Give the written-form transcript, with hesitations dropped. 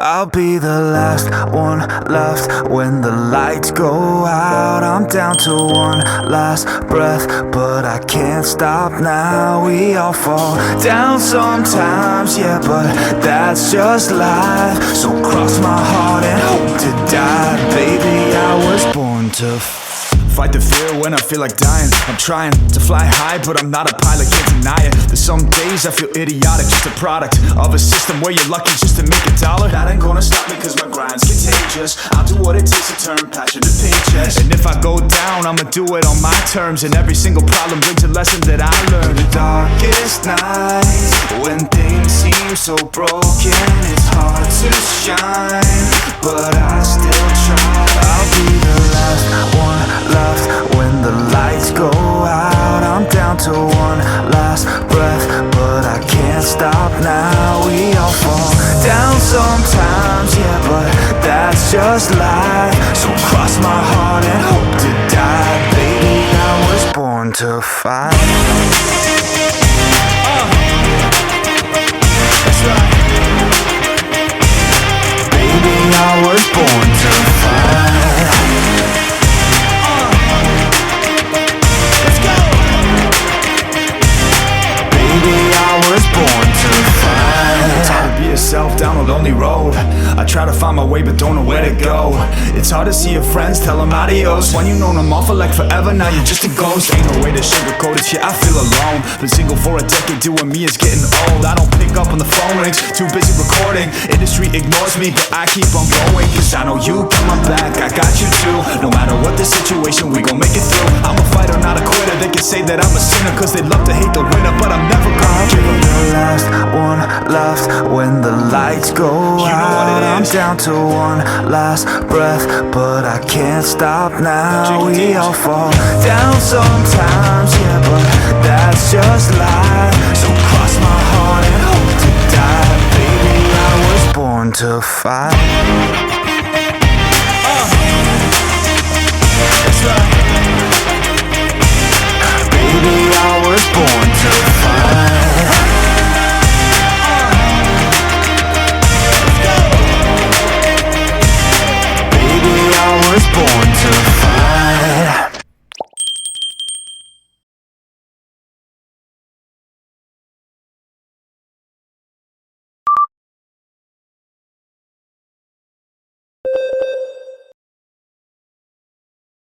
I'll be the last one left when the lights go out. I'm down to one last breath, but I can't stop now. We all fall down sometimes, yeah, but that's just life. So cross my heart and hope to die. Baby, I was born to fight the fear when I feel like dying. I'm trying to fly high, but I'm not a pilot, can't deny it. There's some days I feel idiotic, just a product of a system where you're lucky just to make $1. That ain't gonna stop me cause my grind's contagious. I'll do what it takes to turn passion to paychecks. And if I go down, I'ma do it on my terms. And every single problem brings a lesson that I learned. The darkest nights, when things seem so broken, it's hard to shine, but I still try. I'll be the last one left when the lights go out. I'm down to one last breath, but I can't stop now. We all fall down sometimes, yeah, but that's just life. So cross my heart and hope to die. Baby, I was born to fight. That's right. Baby, I was born to fight. Born to fight. It's hard to be yourself down a lonely road. I try to find my way but don't know where to go. It's hard to see your friends, tell them adios. When you know them all for like forever, now you're just a ghost. Ain't no way to sugarcoat it, yeah, I feel alone. Been single for a decade, doing me is getting old. I don't pick up when the phone rings, too busy recording. Industry ignores me, but I keep on going. Cause I know you got my back, I got you too. No matter what the situation, we gon' make it through. I'm a fighter, not a quitter. They can say that I'm a sinner cause they love to hate the winner, but I'm never gonna give up. The last one left when the lights go out. I'm down to one last breath, but I can't stop now. We all fall down sometimes, yeah, but that's just life. So cross my heart and hope to die. Baby, I was born to fight.